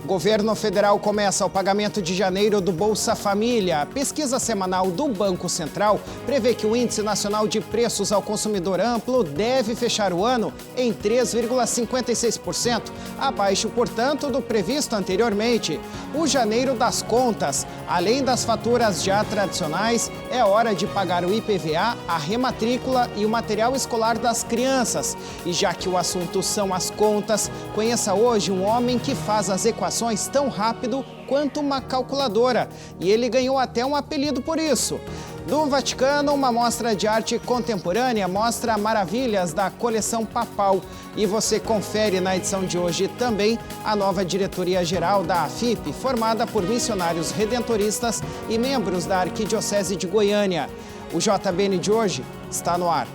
Governo federal começa o pagamento de janeiro do Bolsa Família. A pesquisa semanal do Banco Central prevê que o Índice Nacional de Preços ao Consumidor Amplo deve fechar o ano em 3,56%, abaixo, portanto, do previsto anteriormente. O janeiro das contas, além das faturas já tradicionais, é hora de pagar o IPVA, a rematrícula e o material escolar das crianças. E já que o assunto são as contas, conheça hoje um homem que faz as equações tão rápido quanto uma calculadora. E ele ganhou até um apelido por isso. Do Vaticano, uma mostra de arte contemporânea mostra maravilhas da coleção papal. E você confere na edição de hoje também a nova diretoria-geral da AFIP, formada por missionários redentoristas e membros da Arquidiocese de Goiânia. O JBN de hoje está no ar.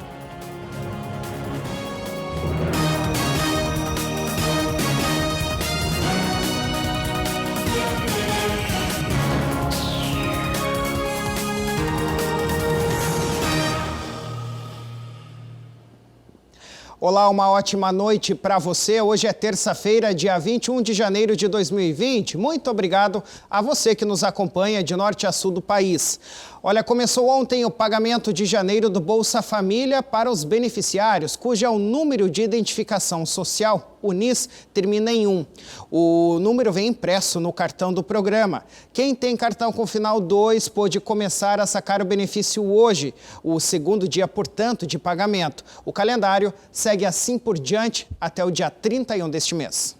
Olá, uma ótima noite para você. Hoje é terça-feira, dia 21 de janeiro de 2020. Muito obrigado a você que nos acompanha de norte a sul do país. Olha, começou ontem o pagamento de janeiro do Bolsa Família para os beneficiários, cujo número de identificação social, o NIS, termina em 1. O número vem impresso no cartão do programa. Quem tem cartão com final 2 pôde começar a sacar o benefício hoje, o segundo dia, portanto, de pagamento. O calendário segue assim por diante até o dia 31 deste mês.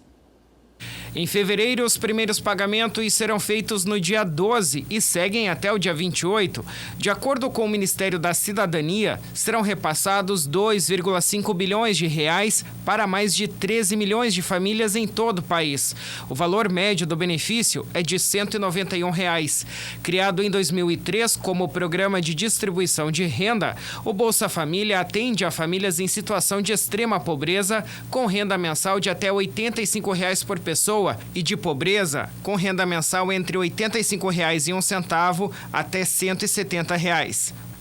Em fevereiro, os primeiros pagamentos serão feitos no dia 12 e seguem até o dia 28. De acordo com o Ministério da Cidadania, serão repassados 2,5 bilhões de reais para mais de 13 milhões de famílias em todo o país. O valor médio do benefício é de R$ 191. Criado em 2003 como programa de distribuição de renda, o Bolsa Família atende a famílias em situação de extrema pobreza com renda mensal de até R$ 85 por pessoa e de pobreza com renda mensal entre R$ 85,01 até R$ 170.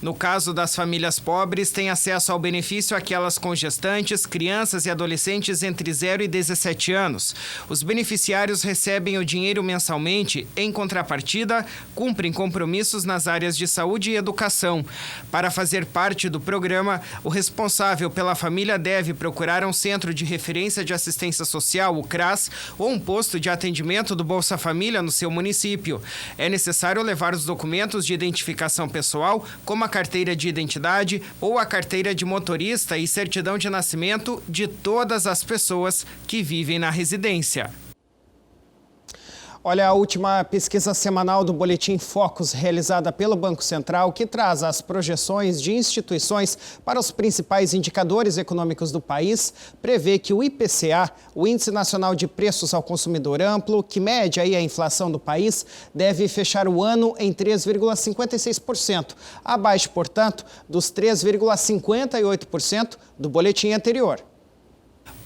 No caso das famílias pobres, têm acesso ao benefício aquelas com gestantes, crianças e adolescentes entre 0 e 17 anos. Os beneficiários recebem o dinheiro mensalmente, em contrapartida, cumprem compromissos nas áreas de saúde e educação. Para fazer parte do programa, o responsável pela família deve procurar um centro de referência de assistência social, o CRAS, ou um posto de atendimento do Bolsa Família no seu município. É necessário levar os documentos de identificação pessoal, como a carteira de identidade ou a carteira de motorista e certidão de nascimento de todas as pessoas que vivem na residência. Olha, a última pesquisa semanal do Boletim Focus, realizada pelo Banco Central, que traz as projeções de instituições para os principais indicadores econômicos do país, prevê que o IPCA, o Índice Nacional de Preços ao Consumidor Amplo, que mede aí a inflação do país, deve fechar o ano em 3,56%, abaixo, portanto, dos 3,58% do boletim anterior.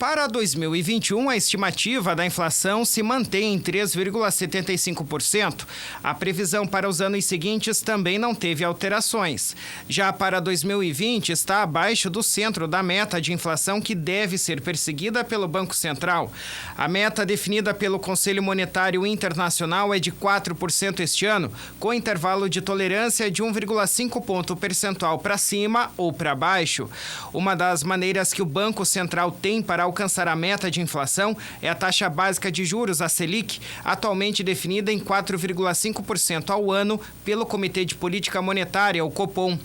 Para 2021, a estimativa da inflação se mantém em 3,75%. A previsão para os anos seguintes também não teve alterações. Já para 2020, está abaixo do centro da meta de inflação que deve ser perseguida pelo Banco Central. A meta definida pelo Conselho Monetário Internacional é de 4% este ano, com intervalo de tolerância de 1,5 ponto percentual para cima ou para baixo. Uma das maneiras que o Banco Central tem para alcançar a meta de inflação é a taxa básica de juros, a Selic, atualmente definida em 4,5% ao ano pelo Comitê de Política Monetária, o Copom.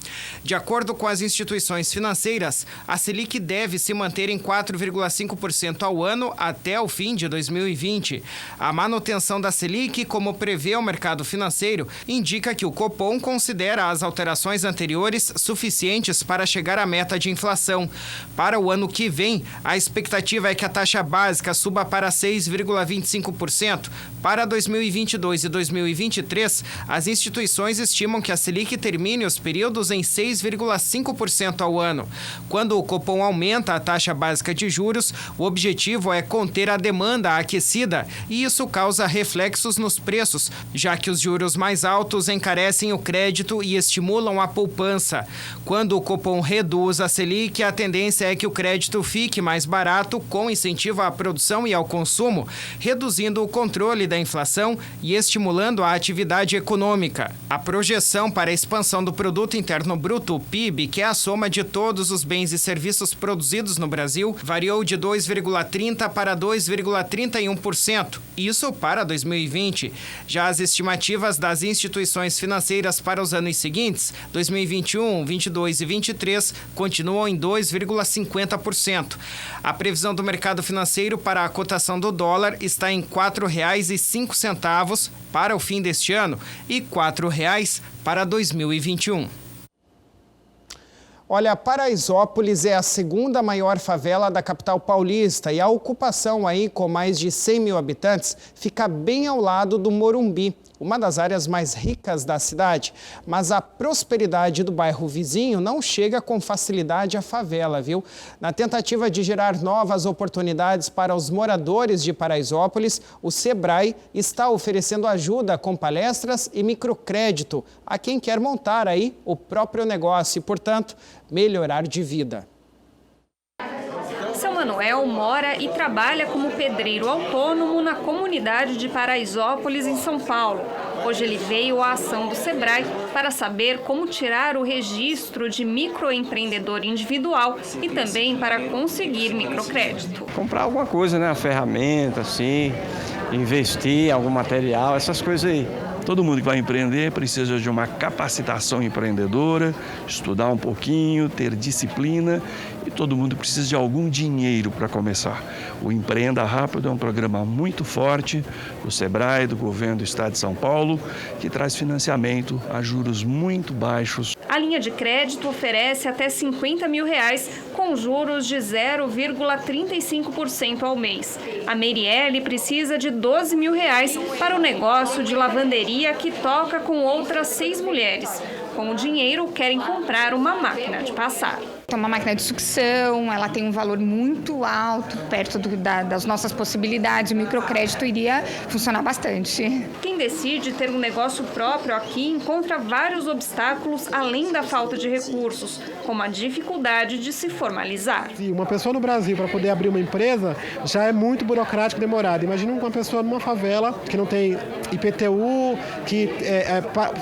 De acordo com as instituições financeiras, a Selic deve se manter em 4,5% ao ano até o fim de 2020. A manutenção da Selic, como prevê o mercado financeiro, indica que o Copom considera as alterações anteriores suficientes para chegar à meta de inflação. Para o ano que vem, a expectativa é que a taxa básica suba para 6,25%. Para 2022 e 2023, as instituições estimam que a Selic termine os períodos em 6,5% ao ano. Quando o Copom aumenta a taxa básica de juros, o objetivo é conter a demanda aquecida e isso causa reflexos nos preços, já que os juros mais altos encarecem o crédito e estimulam a poupança. Quando o Copom reduz a Selic, a tendência é que o crédito fique mais barato barato com incentivo à produção e ao consumo, reduzindo o controle da inflação e estimulando a atividade econômica. A projeção para a expansão do Produto Interno Bruto, o PIB, que é a soma de todos os bens e serviços produzidos no Brasil, variou de 2,30% para 2,31%, isso para 2020. Já as estimativas das instituições financeiras para os anos seguintes, 2021, 2022 e 2023, continuam em 2,50%. A previsão do mercado financeiro para a cotação do dólar está em R$ 4,05 para o fim deste ano e R$ 4,00 para 2021. Olha, Paraisópolis é a segunda maior favela da capital paulista e a ocupação aí, com mais de 100 mil habitantes, fica bem ao lado do Morumbi, uma das áreas mais ricas da cidade. Mas a prosperidade do bairro vizinho não chega com facilidade à favela, viu? Na tentativa de gerar novas oportunidades para os moradores de Paraisópolis, o Sebrae está oferecendo ajuda com palestras e microcrédito a quem quer montar aí o próprio negócio e, portanto, melhorar de vida. Seu Manuel mora e trabalha como pedreiro autônomo na comunidade de Paraisópolis, em São Paulo. Hoje ele veio à ação do Sebrae para saber como tirar o registro de microempreendedor individual e também para conseguir microcrédito. Comprar alguma coisa, né? Uma ferramenta, assim, investir em algum material, essas coisas aí. Todo mundo que vai empreender precisa de uma capacitação empreendedora, estudar um pouquinho, ter disciplina e todo mundo precisa de algum dinheiro para começar. O Empreenda Rápido é um programa muito forte do Sebrae, do governo do Estado de São Paulo, que traz financiamento a juros muito baixos. A linha de crédito oferece até R$50 mil com juros de 0,35% ao mês. A Meirielle precisa de R$12 mil para o negócio de lavanderia que toca com outras 6 mulheres. Com o dinheiro, querem comprar uma máquina de passar. É uma máquina de sucção, ela tem um valor muito alto, perto das nossas possibilidades. O microcrédito iria funcionar bastante. Quem decide ter um negócio próprio aqui encontra vários obstáculos além da falta de recursos, como a dificuldade de se formalizar. Uma pessoa no Brasil, para poder abrir uma empresa, já é muito burocrático e demorado. Imagina uma pessoa numa favela que não tem IPTU, que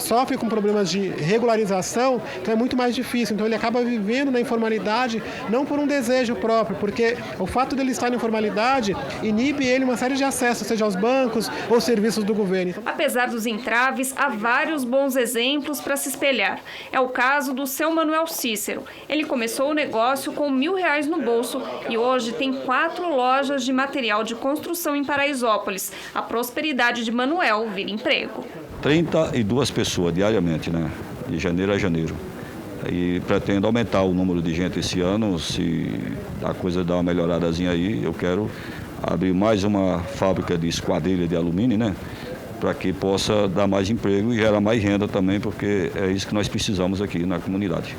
sofre com problemas de regularização, então é muito mais difícil. Então ele acaba vivendo na informalidade, não por um desejo próprio, porque o fato dele estar na informalidade inibe ele uma série de acessos, seja aos bancos ou serviços do governo. Apesar dos entraves, há vários bons exemplos para se espelhar. É o caso do seu Manuel Cícero. Ele começou o negócio com R$1.000 no bolso e hoje tem 4 lojas de material de construção em Paraisópolis. A prosperidade de Manuel vira emprego. 32 pessoas diariamente, né? De janeiro a janeiro. E pretendo aumentar o número de gente esse ano, se a coisa dá uma melhoradazinha aí, eu quero abrir mais uma fábrica de esquadrilha de alumínio, né? Para que possa dar mais emprego e gerar mais renda também, porque é isso que nós precisamos aqui na comunidade.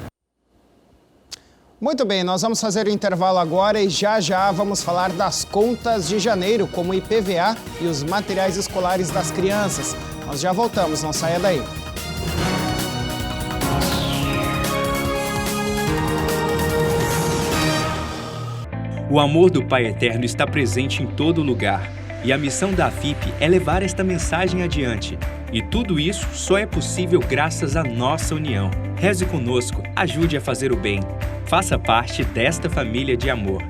Muito bem, nós vamos fazer o intervalo agora e já vamos falar das contas de janeiro, como o IPVA e os materiais escolares das crianças. Nós já voltamos, não saia daí. O amor do Pai Eterno está presente em todo lugar. E a missão da AFIP é levar esta mensagem adiante. E tudo isso só é possível graças à nossa união. Reze conosco, ajude a fazer o bem. Faça parte desta família de amor.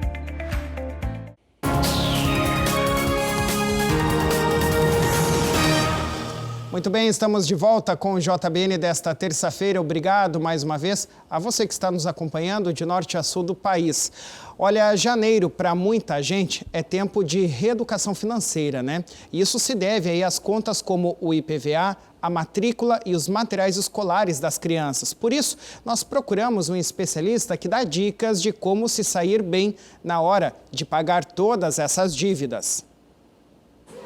Muito bem, estamos de volta com o JBN desta terça-feira. Obrigado mais uma vez a você que está nos acompanhando de norte a sul do país. Olha, janeiro para muita gente é tempo de reeducação financeira, né? Isso se deve aí às contas como o IPVA, a matrícula e os materiais escolares das crianças. Por isso, nós procuramos um especialista que dá dicas de como se sair bem na hora de pagar todas essas dívidas.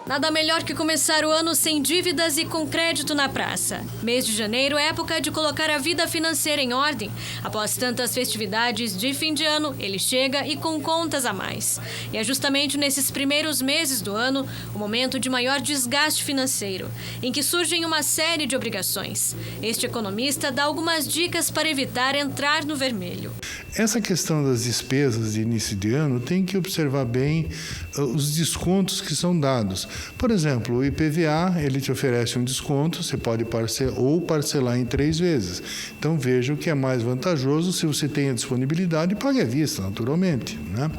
Nada melhor que começar o ano sem dívidas e com crédito na praça. Mês de janeiro é época de colocar a vida financeira em ordem. Após tantas festividades de fim de ano, ele chega e com contas a mais. E é justamente nesses primeiros meses do ano o momento de maior desgaste financeiro, em que surgem uma série de obrigações. Este economista dá algumas dicas para evitar entrar no vermelho. Essa questão das despesas de início de ano tem que observar bem os descontos que são dados. Por exemplo, o IPVA, ele te oferece um desconto, você pode parcelar em 3 vezes. Então veja o que é mais vantajoso, se você tem a disponibilidade, pague à vista, naturalmente, né?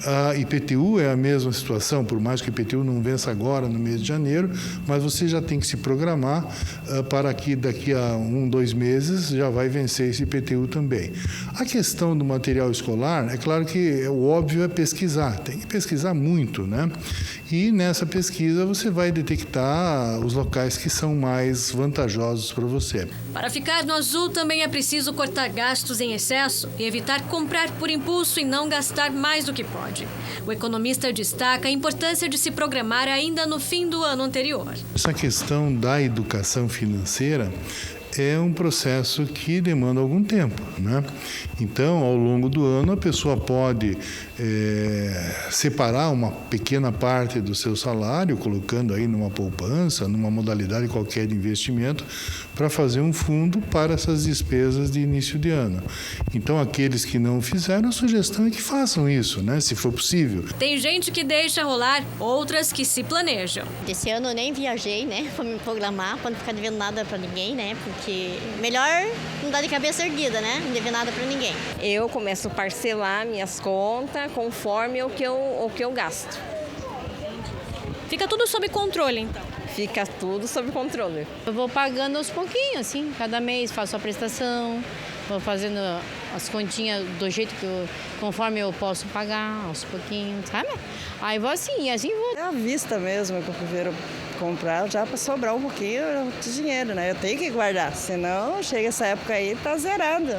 A IPTU é a mesma situação, por mais que o IPTU não vença agora, no mês de janeiro, mas você já tem que se programar para que daqui a 1-2 meses já vai vencer esse IPTU também. A questão do material escolar, é claro que o óbvio é pesquisar, tem que pesquisar muito, né? E nessa pesquisa você vai detectar os locais que são mais vantajosos para você. Para ficar no azul também é preciso cortar gastos em excesso e evitar comprar por impulso e não gastar mais do que pode. O economista destaca a importância de se programar ainda no fim do ano anterior. Essa questão da educação financeira é um processo que demanda algum tempo, né? Então, ao longo do ano, a pessoa pode separar uma pequena parte do seu salário, colocando aí numa poupança, numa modalidade qualquer de investimento, para fazer um fundo para essas despesas de início de ano. Então, aqueles que não fizeram, a sugestão é que façam isso, né? Se for possível. Tem gente que deixa rolar, outras que se planejam. Esse ano eu nem viajei, né? Para me programar, para não ficar devendo nada para ninguém, né? Porque melhor não dar de cabeça erguida, né? Não dever nada para ninguém. Eu começo a parcelar minhas contas conforme o que eu gasto. Fica tudo sob controle, então? Fica tudo sob controle. Eu vou pagando aos pouquinhos, assim. Cada mês faço a prestação, vou fazendo as continhas do jeito conforme eu posso pagar, aos pouquinhos, sabe? Aí vou assim, vou. É à vista mesmo que eu prefiro comprar já para sobrar um pouquinho de dinheiro, né? Eu tenho que guardar, senão chega essa época aí tá zerado.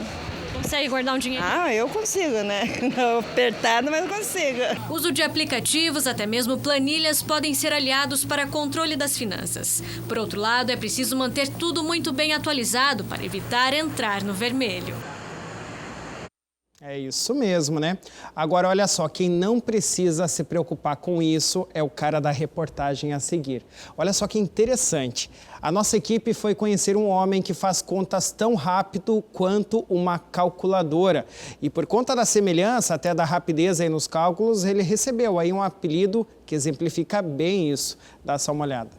Consegue guardar um dinheiro? Ah, eu consigo, né? Não apertado, mas consigo. Uso de aplicativos, até mesmo planilhas, podem ser aliados para controle das finanças. Por outro lado, é preciso manter tudo muito bem atualizado para evitar entrar no vermelho. É isso mesmo, né? Agora, olha só, quem não precisa se preocupar com isso é o cara da reportagem a seguir. Olha só que interessante. A nossa equipe foi conhecer um homem que faz contas tão rápido quanto uma calculadora. E por conta da semelhança, até da rapidez aí nos cálculos, ele recebeu aí um apelido que exemplifica bem isso. Dá só uma olhada.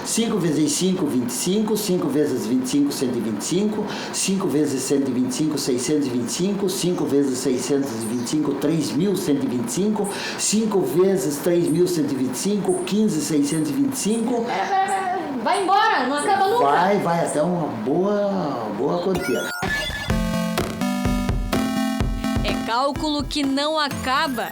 5 vezes 5, 25, 5 vezes 25, 125, 5 vezes 125, 625, 5 vezes 625, 3.125, 5 vezes 3.125, 15.625. Vai embora, não acaba nunca. Vai até uma boa quantia. É cálculo que não acaba.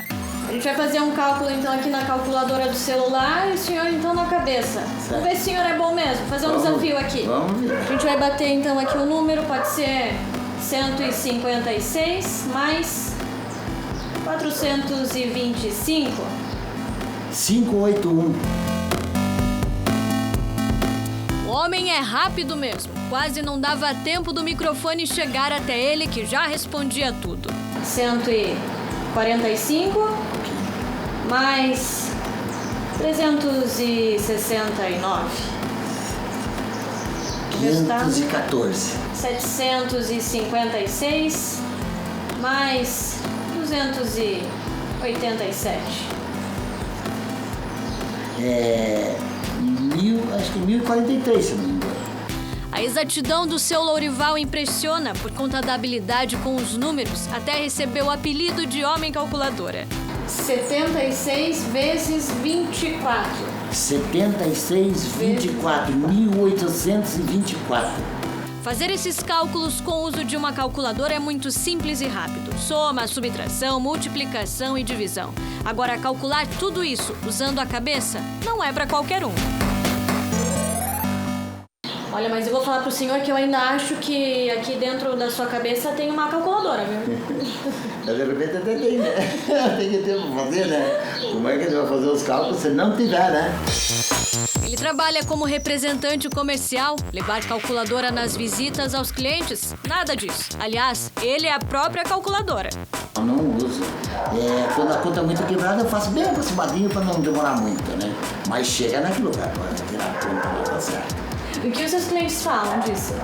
A gente vai fazer um cálculo então aqui na calculadora do celular e o senhor então na cabeça. Certo. Vamos ver se o senhor é bom mesmo, fazer um desafio aqui. Vamos ver. A gente vai bater então aqui o número, pode ser 156 mais 425. 581. O homem é rápido mesmo. Quase não dava tempo do microfone chegar até ele que já respondia tudo. 145 mais 369. 514. 756 mais 287. Acho que 1043, se não me engano. A exatidão do seu Lourival impressiona por conta da habilidade com os números, até recebeu o apelido de Homem Calculadora. 76 vezes 24. 76, 24, 1824. Fazer esses cálculos com o uso de uma calculadora é muito simples e rápido. Soma, subtração, multiplicação e divisão. Agora, calcular tudo isso usando a cabeça não é para qualquer um. Olha, mas eu vou falar pro senhor que eu ainda acho que aqui dentro da sua cabeça tem uma calculadora, viu? De repente até tem, né? Tem que ter pra fazer, né? Como é que ele vai fazer os cálculos se não tiver, né? Ele trabalha como representante comercial, levar calculadora nas visitas aos clientes, nada disso. Aliás, ele é a própria calculadora. Eu não uso. Quando a conta é muito quebrada, eu faço bem aproximadinho para não demorar muito, né? Mas chega naquele lugar, para tirar a conta, não tá certo. O que os seus clientes falam disso?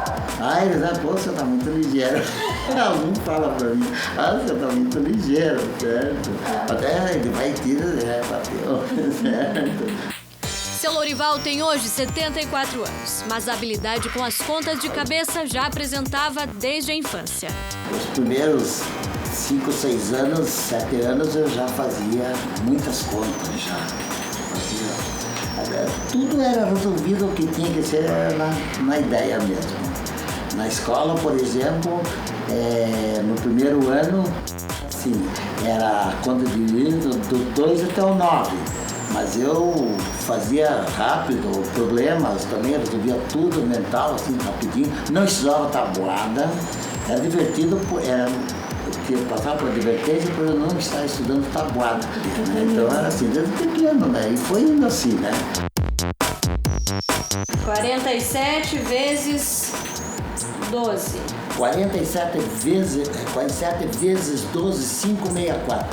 Eles dizem, pô, você tá muito ligeiro. Algum fala pra mim, você tá muito ligeiro, certo? Até ele vai e tira, bateu, certo? Seu Lourival tem hoje 74 anos, mas a habilidade com as contas de cabeça já apresentava desde a infância. Os primeiros 5, 6 anos, 7 anos, eu já fazia muitas contas, já. Tudo era resolvido o que tinha que ser na ideia mesmo. Na escola, por exemplo, no primeiro ano, assim, era a conta do 2 até o 9. Mas eu fazia rápido, problemas também, resolvia tudo mental, assim, rapidinho. Não estudava tabuada, era divertido, eu passava por advertência por eu não estar estudando tabuada. Então era assim, desde pequeno, né? E foi indo assim, né? 47 vezes 12. 47 vezes 12, 564.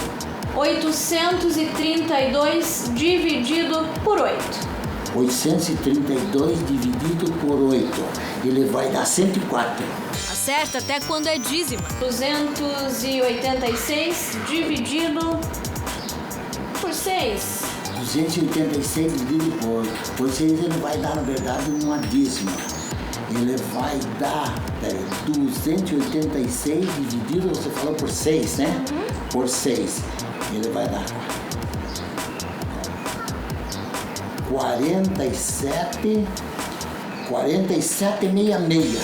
832 dividido por 8. 832 dividido por 8. Ele vai dar 104. Acerta até quando é dízima. 286 dividido por 6. 286 dividido por 6, ele vai dar, na verdade, uma dízima. Ele vai dar, 286 dividido, você falou por 6, né? Por 6. Ele vai dar 47,66.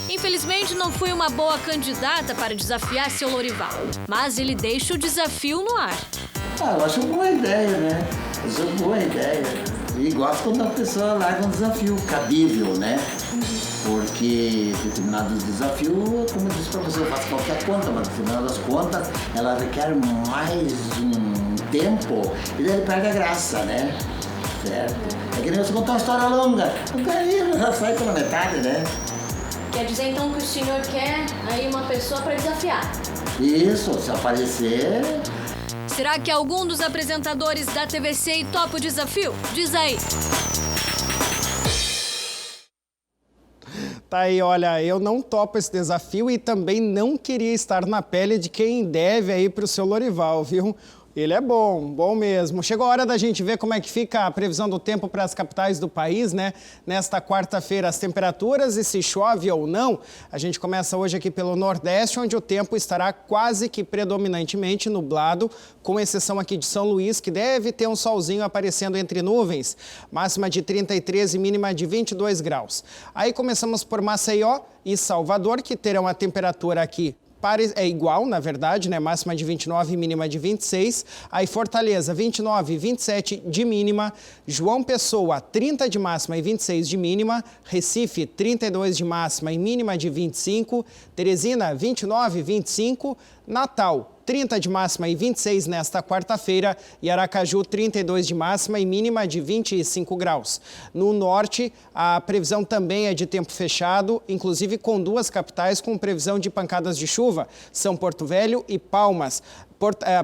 Infelizmente, não fui uma boa candidata para desafiar seu Lourival, mas ele deixa o desafio no ar. Eu acho uma boa ideia, né? Eu acho uma boa ideia. E gosto quando a pessoa larga um desafio cabível, né? Porque determinados desafios, como eu disse para você, eu faço qualquer conta, mas no final das contas, ela requer mais um tempo e daí ele perde a graça, né? Certo? É que nem você contar uma história longa, o cara já sai pela metade, né? Quer dizer então que o senhor quer aí uma pessoa para desafiar? Isso, se aparecer... Será que algum dos apresentadores da TVC topa o desafio? Diz aí. Tá aí, olha, eu não topo esse desafio e também não queria estar na pele de quem deve aí para o seu Lourival, viu? Ele é bom mesmo. Chegou a hora da gente ver como é que fica a previsão do tempo para as capitais do país, né? Nesta quarta-feira, as temperaturas e se chove ou não. A gente começa hoje aqui pelo Nordeste, onde o tempo estará quase que predominantemente nublado, com exceção aqui de São Luís, que deve ter um solzinho aparecendo entre nuvens. Máxima de 33 e mínima de 22 graus. Aí começamos por Maceió e Salvador, que terão a temperatura aqui é igual, na verdade, né? Máxima de 29 e mínima de 26. Aí Fortaleza, 29 e 27 de mínima. João Pessoa, 30 de máxima e 26 de mínima. Recife, 32 de máxima e mínima de 25. Teresina, 29 e 25. Natal, 30 de máxima e 26 nesta quarta-feira, e Aracaju 32 de máxima e mínima de 25 graus. No norte, a previsão também é de tempo fechado, inclusive com duas capitais com previsão de pancadas de chuva, São Porto Velho e Palmas.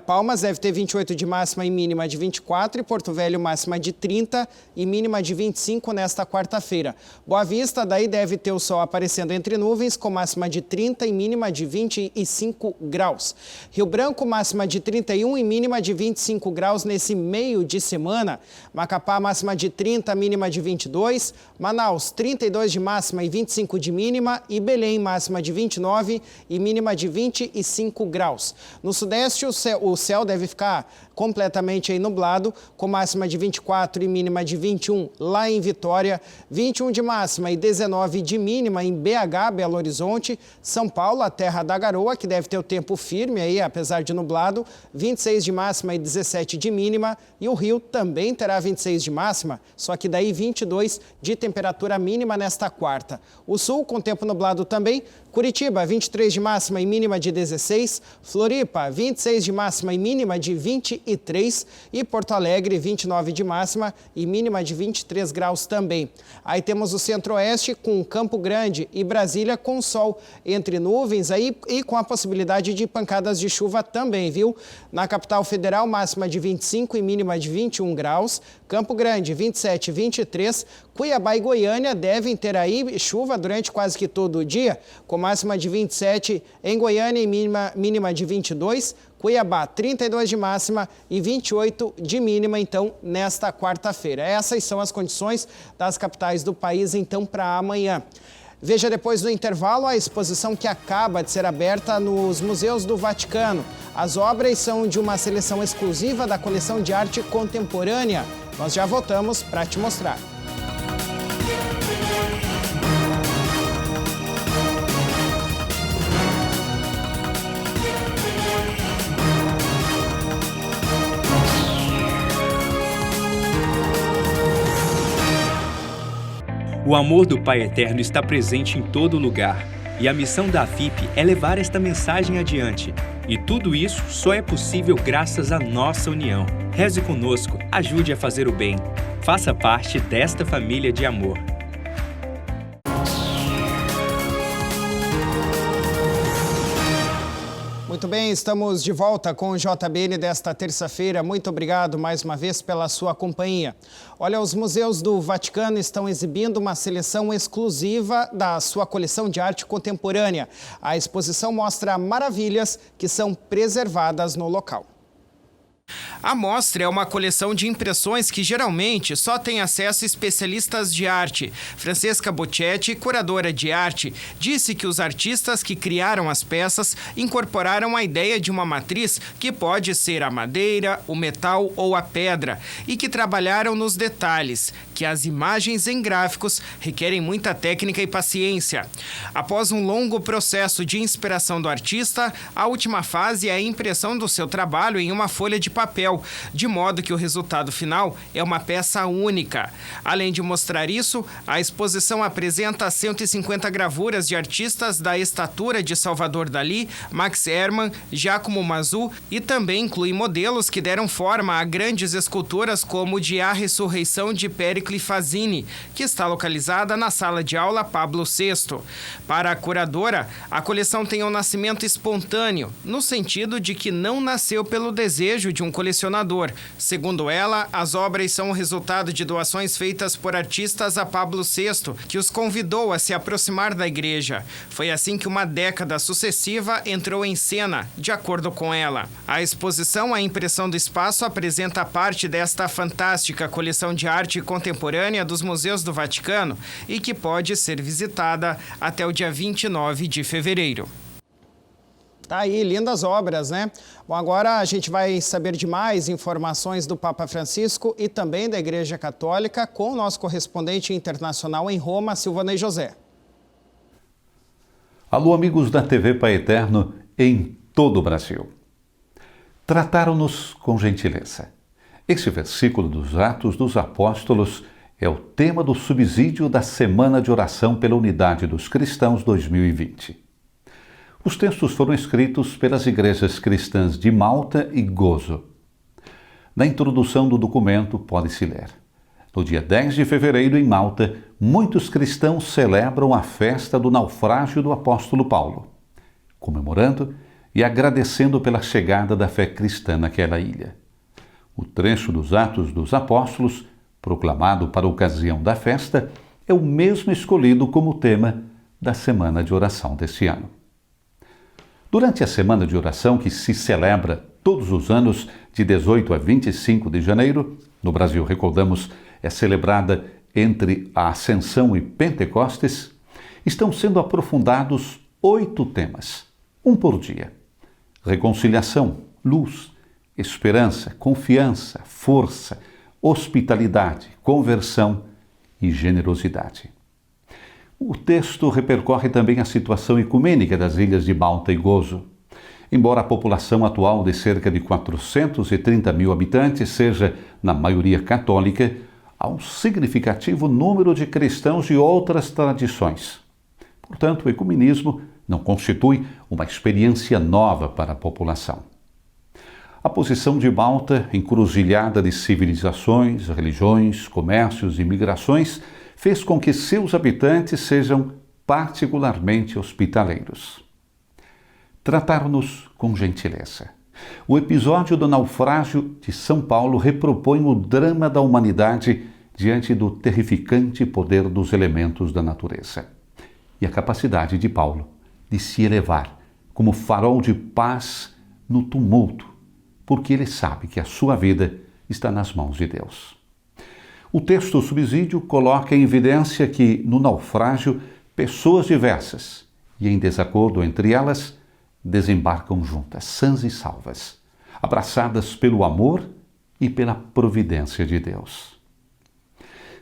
Palmas deve ter 28 de máxima e mínima de 24 e Porto Velho máxima de 30 e mínima de 25 nesta quarta-feira. Boa Vista daí deve ter o sol aparecendo entre nuvens com máxima de 30 e mínima de 25 graus. Rio Branco máxima de 31 e mínima de 25 graus nesse meio de semana. Macapá máxima de 30, mínima de 22. Manaus 32 de máxima e 25 de mínima e Belém máxima de 29 e mínima de 25 graus. No Sudeste Hoje o céu deve ficar completamente aí nublado, com máxima de 24 e mínima de 21 lá em Vitória, 21 de máxima e 19 de mínima em BH, Belo Horizonte, São Paulo, a terra da garoa, que deve ter o tempo firme aí, apesar de nublado, 26 de máxima e 17 de mínima, e o Rio também terá 26 de máxima, só que daí 22 de temperatura mínima nesta quarta. O Sul com tempo nublado também, Curitiba 23 de máxima e mínima de 16, Floripa 26 de máxima e mínima de 23 e Porto Alegre 29 de máxima e mínima de 23 graus também. Aí temos o Centro-Oeste com Campo Grande e Brasília com sol entre nuvens aí e com a possibilidade de pancadas de chuva também, viu? Na capital federal, máxima de 25 e mínima de 21 graus, Campo Grande 27 e 23, Cuiabá e Goiânia devem ter aí chuva durante quase que todo o dia, com máxima de 27 em Goiânia e mínima de 22, Cuiabá 32 de máxima e 28 de mínima, então, nesta quarta-feira. Essas são as condições das capitais do país, então, para amanhã. Veja depois do intervalo a exposição que acaba de ser aberta nos museus do Vaticano. As obras são de uma seleção exclusiva da coleção de arte contemporânea. Nós já voltamos para te mostrar. O amor do Pai Eterno está presente em todo lugar, e a missão da AFIP é levar esta mensagem adiante. E tudo isso só é possível graças à nossa união. Reze conosco, ajude a fazer o bem. Faça parte desta família de amor. Muito bem, estamos de volta com o JBN desta terça-feira. Muito obrigado mais uma vez pela sua companhia. Olha, os museus do Vaticano estão exibindo uma seleção exclusiva da sua coleção de arte contemporânea. A exposição mostra maravilhas que são preservadas no local. A mostra é uma coleção de impressões que geralmente só têm acesso especialistas de arte. Francesca Bocetti, curadora de arte, disse que os artistas que criaram as peças incorporaram a ideia de uma matriz que pode ser a madeira, o metal ou a pedra, e que trabalharam nos detalhes, que as imagens em gráficos requerem muita técnica e paciência. Após um longo processo de inspiração do artista, a última fase é a impressão do seu trabalho em uma folha de papel, de modo que o resultado final é uma peça única. Além de mostrar isso, a exposição apresenta 150 gravuras de artistas da estatura de Salvador Dalí, Max Herrmann, Giacomo Mazzu e também inclui modelos que deram forma a grandes esculturas como de A Ressurreição de Pericles Fazzini, que está localizada na sala de aula Pablo VI. Para a curadora, a coleção tem um nascimento espontâneo, no sentido de que não nasceu pelo desejo de um colecionador. Segundo ela, as obras são o resultado de doações feitas por artistas a Pablo VI, que os convidou a se aproximar da igreja. Foi assim que uma década sucessiva entrou em cena, de acordo com ela. A exposição A Impressão do Espaço apresenta parte desta fantástica coleção de arte contemporânea dos museus do Vaticano e que pode ser visitada até o dia 29 de fevereiro. Tá aí, lindas obras, né? Bom, agora a gente vai saber de mais informações do Papa Francisco e também da Igreja Católica com o nosso correspondente internacional em Roma, Silvanei José. Alô, amigos da TV Pai Eterno em todo o Brasil. Trataram-nos com gentileza. Esse versículo dos Atos dos Apóstolos é o tema do subsídio da Semana de Oração pela Unidade dos Cristãos 2020. Os textos foram escritos pelas igrejas cristãs de Malta e Gozo. Na introdução do documento pode-se ler: no dia 10 de fevereiro, em Malta, muitos cristãos celebram a festa do naufrágio do apóstolo Paulo, comemorando e agradecendo pela chegada da fé cristã naquela ilha. O trecho dos Atos dos Apóstolos, proclamado para a ocasião da festa, é o mesmo escolhido como tema da Semana de Oração deste ano. Durante a Semana de Oração, que se celebra todos os anos de 18 a 25 de janeiro, no Brasil, recordamos, é celebrada entre a Ascensão e Pentecostes, estão sendo aprofundados 8 temas, um por dia: reconciliação, luz, esperança, confiança, força, hospitalidade, conversão e generosidade. O texto repercorre também a situação ecumênica das ilhas de Malta e Gozo. Embora a população atual de cerca de 430 mil habitantes seja, na maioria, católica, há um significativo número de cristãos de outras tradições. Portanto, o ecumenismo não constitui uma experiência nova para a população. A posição de Malta, encruzilhada de civilizações, religiões, comércios e migrações, fez com que seus habitantes sejam particularmente hospitaleiros. Trataram-nos com gentileza. O episódio do naufrágio de São Paulo repropõe o drama da humanidade diante do terrificante poder dos elementos da natureza e a capacidade de Paulo de se elevar como farol de paz no tumulto, porque ele sabe que a sua vida está nas mãos de Deus. O texto subsídio coloca em evidência que, no naufrágio, pessoas diversas e em desacordo entre elas desembarcam juntas, sãs e salvas, abraçadas pelo amor e pela providência de Deus.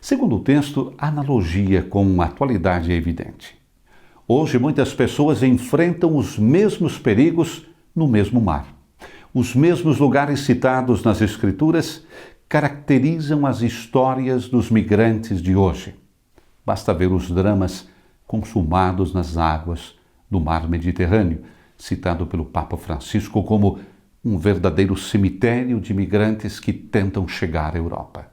Segundo o texto, a analogia com a atualidade é evidente. Hoje, muitas pessoas enfrentam os mesmos perigos no mesmo mar. Os mesmos lugares citados nas Escrituras caracterizam as histórias dos migrantes de hoje. Basta ver os dramas consumados nas águas do mar Mediterrâneo, citado pelo Papa Francisco como um verdadeiro cemitério de migrantes que tentam chegar à Europa.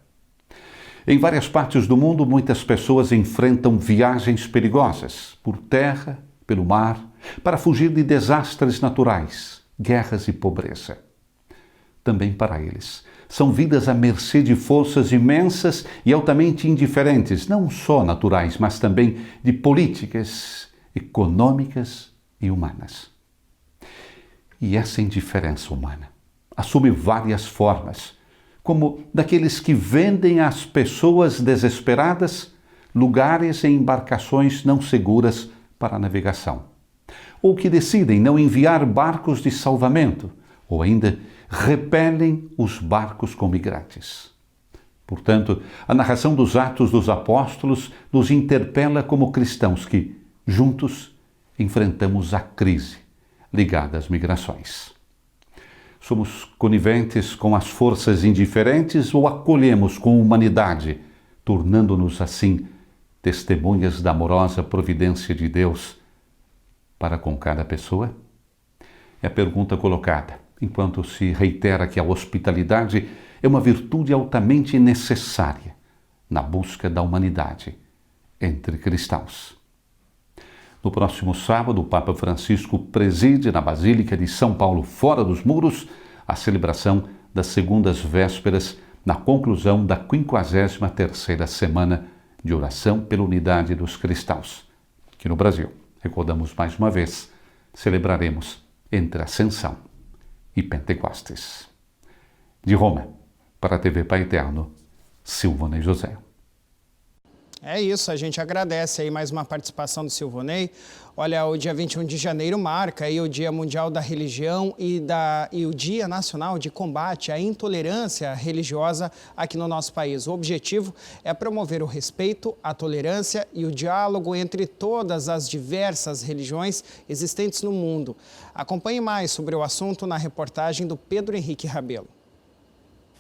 Em várias partes do mundo, muitas pessoas enfrentam viagens perigosas, por terra, pelo mar, para fugir de desastres naturais, guerras e pobreza. Também para eles, são vidas à mercê de forças imensas e altamente indiferentes, não só naturais, mas também de políticas, econômicas e humanas. E essa indiferença humana assume várias formas, como daqueles que vendem às pessoas desesperadas lugares em embarcações não seguras para a navegação, ou que decidem não enviar barcos de salvamento, ou ainda repelem os barcos com migrantes. Portanto, a narração dos Atos dos Apóstolos nos interpela como cristãos que, juntos, enfrentamos a crise ligada às migrações. Somos coniventes com as forças indiferentes ou acolhemos com humanidade, tornando-nos assim testemunhas da amorosa providência de Deus para com cada pessoa? É a pergunta colocada, enquanto se reitera que a hospitalidade é uma virtude altamente necessária na busca da humanidade entre cristãos. No próximo sábado, o Papa Francisco preside na Basílica de São Paulo, fora dos muros, a celebração das segundas vésperas na conclusão da 53ª Semana de Oração pela Unidade dos Cristãos, que no Brasil, recordamos mais uma vez, celebraremos entre Ascensão e Pentecostes. De Roma, para a TV Pai Eterno, Silvonei José. É isso, a gente agradece aí mais uma participação do Silvonei. Olha, o dia 21 de janeiro marca aí o Dia Mundial da Religião e o Dia Nacional de Combate à Intolerância Religiosa aqui no nosso país. O objetivo é promover o respeito, a tolerância e o diálogo entre todas as diversas religiões existentes no mundo. Acompanhe mais sobre o assunto na reportagem do Pedro Henrique Rabelo.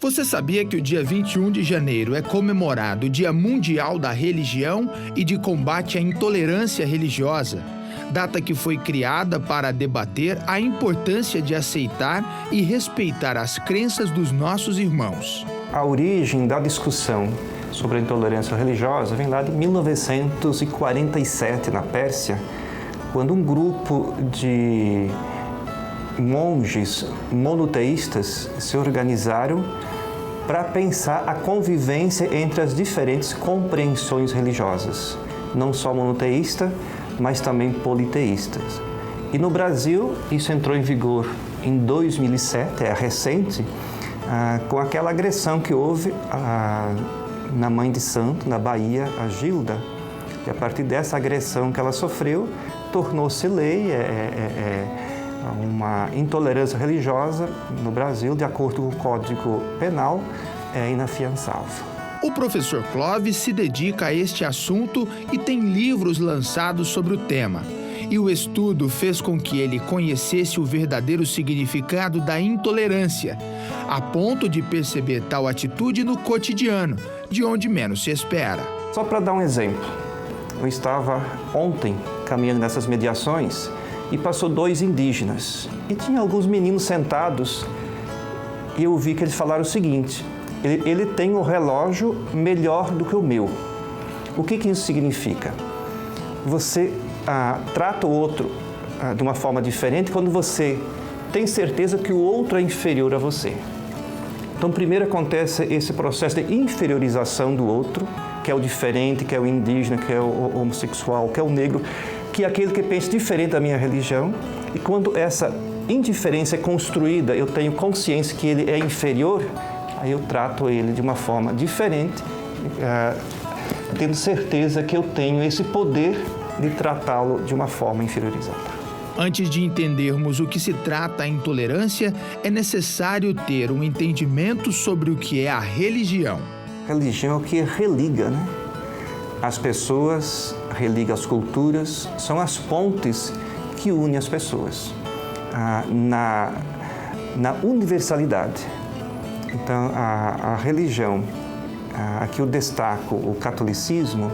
Você sabia que o dia 21 de janeiro é comemorado o Dia Mundial da Religião e de Combate à Intolerância Religiosa? Data que foi criada para debater a importância de aceitar e respeitar as crenças dos nossos irmãos. A origem da discussão sobre a intolerância religiosa vem lá de 1947, na Pérsia, quando um grupo de monges monoteístas se organizaram para pensar a convivência entre as diferentes compreensões religiosas, não só monoteísta, mas também politeístas. E no Brasil, isso entrou em vigor em 2007, é recente, com aquela agressão que houve na Mãe de Santo, na Bahia, a Gilda. E a partir dessa agressão que ela sofreu, tornou-se lei Uma intolerância religiosa no Brasil, de acordo com o Código Penal, é inafiançável. O professor Clóvis se dedica a este assunto e tem livros lançados sobre o tema. E o estudo fez com que ele conhecesse o verdadeiro significado da intolerância, a ponto de perceber tal atitude no cotidiano, de onde menos se espera. Só para dar um exemplo, eu estava ontem caminhando nessas mediações e passou 2 indígenas. E tinha alguns meninos sentados e eu vi que eles falaram o seguinte: ele tem um relógio melhor do que o meu. O que isso significa? Você trata o outro de uma forma diferente quando você tem certeza que o outro é inferior a você. Então, primeiro acontece esse processo de inferiorização do outro, que é o diferente, que é o indígena, que é o homossexual, que é o negro, que é aquele que pensa diferente da minha religião. E quando essa indiferença é construída, eu tenho consciência que ele é inferior, aí eu trato ele de uma forma diferente, tendo certeza que eu tenho esse poder de tratá-lo de uma forma inferiorizada. Antes de entendermos o que se trata a intolerância, é necessário ter um entendimento sobre o que é a religião. Religião é o que religa, né? As pessoas, religa as culturas, são as pontes que unem as pessoas na universalidade. Então, a religião, aqui eu destaco o catolicismo,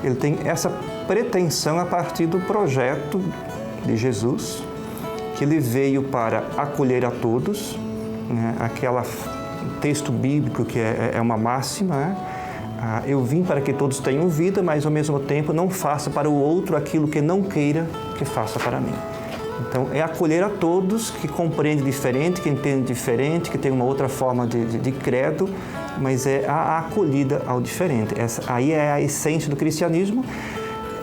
ele tem essa pretensão a partir do projeto de Jesus, que ele veio para acolher a todos, né? Aquele texto bíblico que é uma máxima, né? Eu vim para que todos tenham vida, mas ao mesmo tempo não faça para o outro aquilo que não queira que faça para mim. Então, é acolher a todos que compreende diferente, que entende diferente, que tem uma outra forma de credo, mas é a acolhida ao diferente. Essa aí é a essência do cristianismo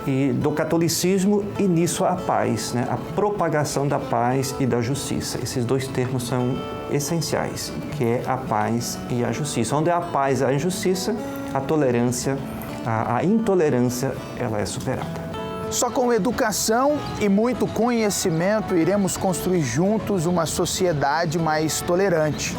e do catolicismo, e nisso a paz, né? A propagação da paz e da justiça. Esses 2 termos são essenciais, que é a paz e a justiça. Onde há a paz e a injustiça, a tolerância, a intolerância, ela é superada. Só com educação e muito conhecimento iremos construir juntos uma sociedade mais tolerante.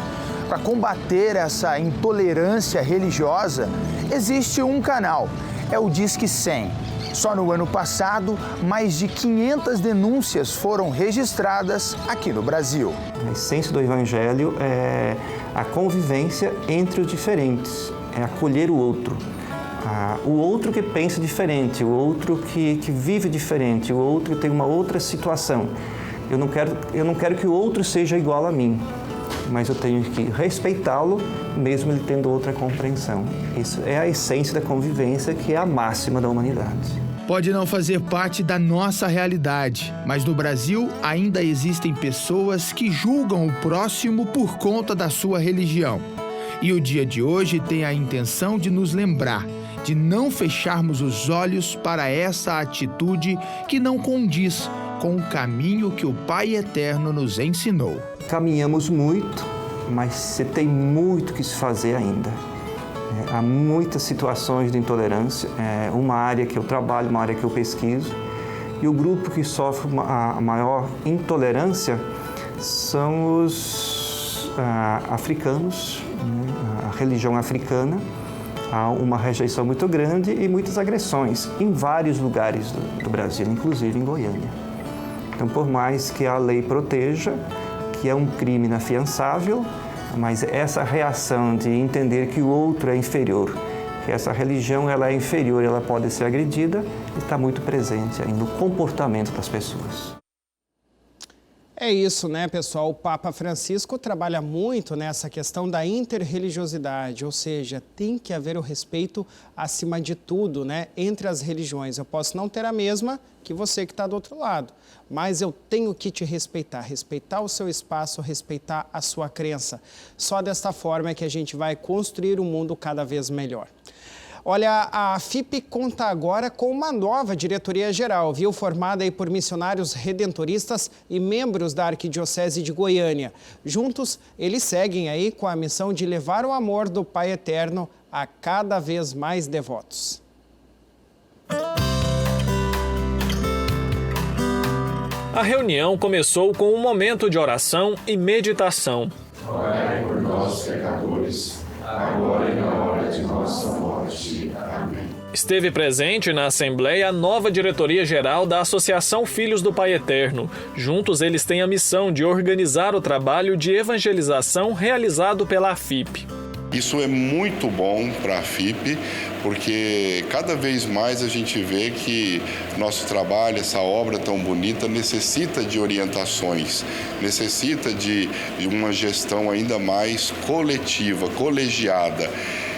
Para combater essa intolerância religiosa, existe um canal, é o Disque 100. Só no ano passado, mais de 500 denúncias foram registradas aqui no Brasil. A essência do Evangelho é a convivência entre os diferentes, é acolher o outro. O outro que pensa diferente, o outro que vive diferente, o outro que tem uma outra situação. Eu não quero que o outro seja igual a mim, mas eu tenho que respeitá-lo, mesmo ele tendo outra compreensão. Isso é a essência da convivência, que é a máxima da humanidade. Pode não fazer parte da nossa realidade, mas no Brasil ainda existem pessoas que julgam o próximo por conta da sua religião. E o dia de hoje tem a intenção de nos lembrar de não fecharmos os olhos para essa atitude que não condiz com o caminho que o Pai Eterno nos ensinou. Caminhamos muito, mas você tem muito que se fazer ainda. Há muitas situações de intolerância, é uma área que eu trabalho, uma área que eu pesquiso, e o grupo que sofre a maior intolerância são os africanos, a religião africana. Há uma rejeição muito grande e muitas agressões em vários lugares do Brasil, inclusive em Goiânia. Então, por mais que a lei proteja, que é um crime inafiançável, mas essa reação de entender que o outro é inferior, que essa religião ela é inferior, ela pode ser agredida, está muito presente aí no comportamento das pessoas. É isso, né, pessoal? O Papa Francisco trabalha muito nessa questão da interreligiosidade, ou seja, tem que haver o respeito acima de tudo, né, entre as religiões. Eu posso não ter a mesma que você que está do outro lado, mas eu tenho que te respeitar, respeitar o seu espaço, respeitar a sua crença. Só desta forma é que a gente vai construir um mundo cada vez melhor. Olha, a FIP conta agora com uma nova diretoria-geral, viu? Formada aí por missionários redentoristas e membros da Arquidiocese de Goiânia. Juntos, eles seguem aí com a missão de levar o amor do Pai Eterno a cada vez mais devotos. A reunião começou com um momento de oração e meditação. Orai por nós, pecadores, agora e na hora de nossa morte. Amém. Esteve presente na Assembleia a nova diretoria-geral da Associação Filhos do Pai Eterno. Juntos, eles têm a missão de organizar o trabalho de evangelização realizado pela AFIP. Isso é muito bom para a AFIP, porque cada vez mais a gente vê que nosso trabalho, essa obra tão bonita, necessita de orientações, necessita de uma gestão ainda mais coletiva, colegiada.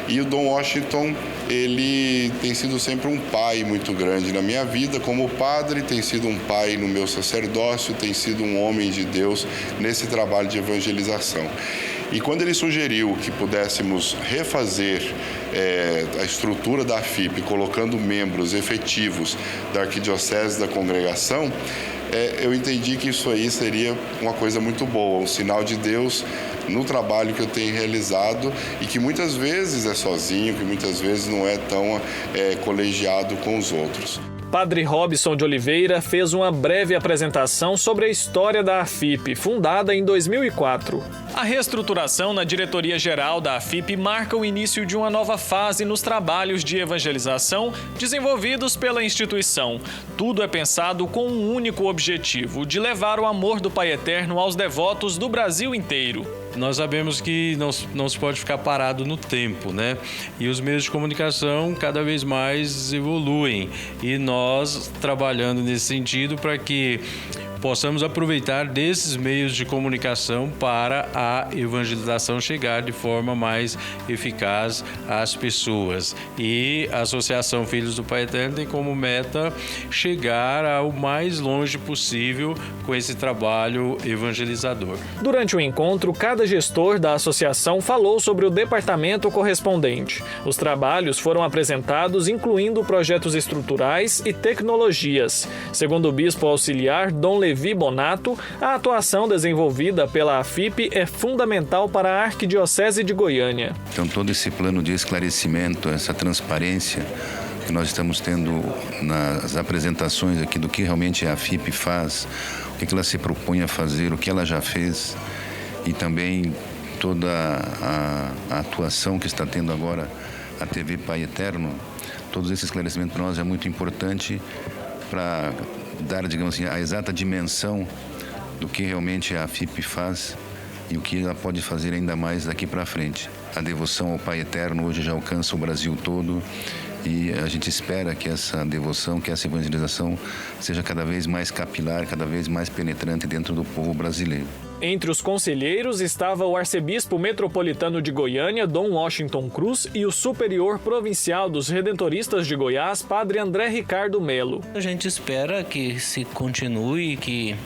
E o Dom Washington, ele tem sido sempre um pai muito grande na minha vida, como padre, tem sido um pai no meu sacerdócio, tem sido um homem de Deus nesse trabalho de evangelização. E quando ele sugeriu que pudéssemos refazer a estrutura da AFIP, colocando membros efetivos da Arquidiocese da Congregação, eu entendi que isso aí seria uma coisa muito boa, um sinal de Deus no trabalho que eu tenho realizado e que muitas vezes é sozinho, que muitas vezes não é tão colegiado com os outros. Padre Robson de Oliveira fez uma breve apresentação sobre a história da AFIP, fundada em 2004. A reestruturação na diretoria-geral da AFIP marca o início de uma nova fase nos trabalhos de evangelização desenvolvidos pela instituição. Tudo é pensado com um único objetivo, de levar o amor do Pai Eterno aos devotos do Brasil inteiro. Nós sabemos que não se pode ficar parado no tempo, né? E os meios de comunicação cada vez mais evoluem. E nós trabalhando nesse sentido para que possamos aproveitar desses meios de comunicação para a evangelização chegar de forma mais eficaz às pessoas. E a Associação Filhos do Pai Eterno tem como meta chegar ao mais longe possível com esse trabalho evangelizador. Durante o encontro, cada gestor da associação falou sobre o departamento correspondente. Os trabalhos foram apresentados incluindo projetos estruturais e tecnologias. Segundo o bispo auxiliar Dom Levi Bonato, a atuação desenvolvida pela AFIP é fundamental para a Arquidiocese de Goiânia. Então, todo esse plano de esclarecimento, essa transparência que nós estamos tendo nas apresentações aqui do que realmente a AFIP faz, o que ela se propõe a fazer, o que ela já fez e também toda a atuação que está tendo agora a TV Pai Eterno, todos esses esclarecimentos para nós é muito importante para dar, digamos assim, a exata dimensão do que realmente a AFIP faz e o que ela pode fazer ainda mais daqui para frente. A devoção ao Pai Eterno hoje já alcança o Brasil todo e a gente espera que essa devoção, que essa evangelização seja cada vez mais capilar, cada vez mais penetrante dentro do povo brasileiro. Entre os conselheiros estava o arcebispo metropolitano de Goiânia, Dom Washington Cruz, e o superior provincial dos Redentoristas de Goiás, Padre André Ricardo Melo. A gente espera que se continue, que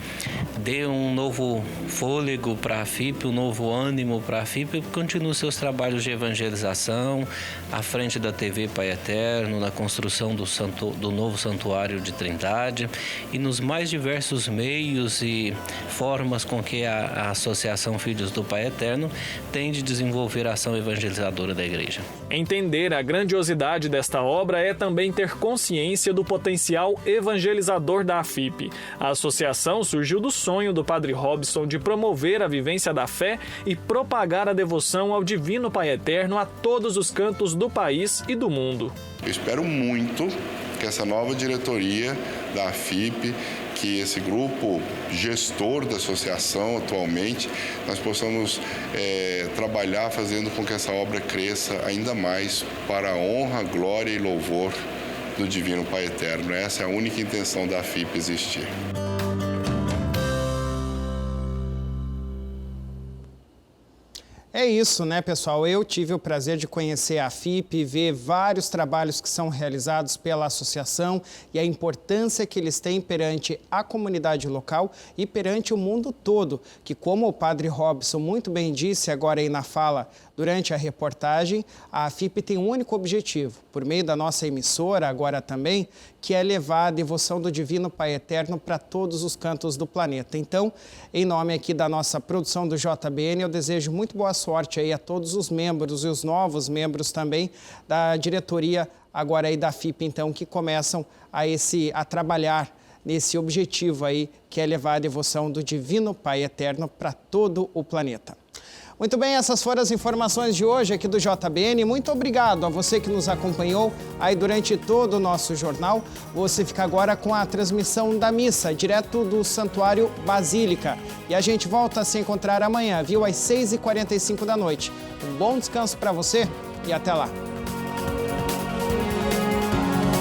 dê um novo fôlego para a AFIP, um novo ânimo para a AFIP, e continue seus trabalhos de evangelização à frente da TV Pai Eterno, na construção do novo Santuário de Trindade e nos mais diversos meios e formas com que a Associação Filhos do Pai Eterno tem de desenvolver a ação evangelizadora da Igreja. Entender a grandiosidade desta obra é também ter consciência do potencial evangelizador da AFIP. A associação surgiu do sonho do Padre Robson de promover a vivência da fé e propagar a devoção ao Divino Pai Eterno a todos os cantos do país e do mundo. Eu espero muito que essa nova diretoria da AFIP, que esse grupo gestor da associação atualmente, nós possamos trabalhar fazendo com que essa obra cresça ainda mais para a honra, glória e louvor do Divino Pai Eterno. Essa é a única intenção da AFIP existir. É isso, né, pessoal? Eu tive o prazer de conhecer a AFIP e ver vários trabalhos que são realizados pela associação e a importância que eles têm perante a comunidade local e perante o mundo todo, que, como o Padre Robson muito bem disse agora aí na fala durante a reportagem, a AFIP tem um único objetivo, por meio da nossa emissora agora também, que é levar a devoção do Divino Pai Eterno para todos os cantos do planeta. Então, em nome aqui da nossa produção do JBN, eu desejo muito boa sorte aí a todos os membros e os novos membros também da diretoria agora aí da AFIP, então, que começam a trabalhar nesse objetivo aí, que é levar a devoção do Divino Pai Eterno para todo o planeta. Muito bem, essas foram as informações de hoje aqui do JBN. Muito obrigado a você que nos acompanhou aí durante todo o nosso jornal. Você fica agora com a transmissão da missa, direto do Santuário Basílica. E a gente volta a se encontrar amanhã, viu? Às 6h45 da noite. Um bom descanso para você e até lá.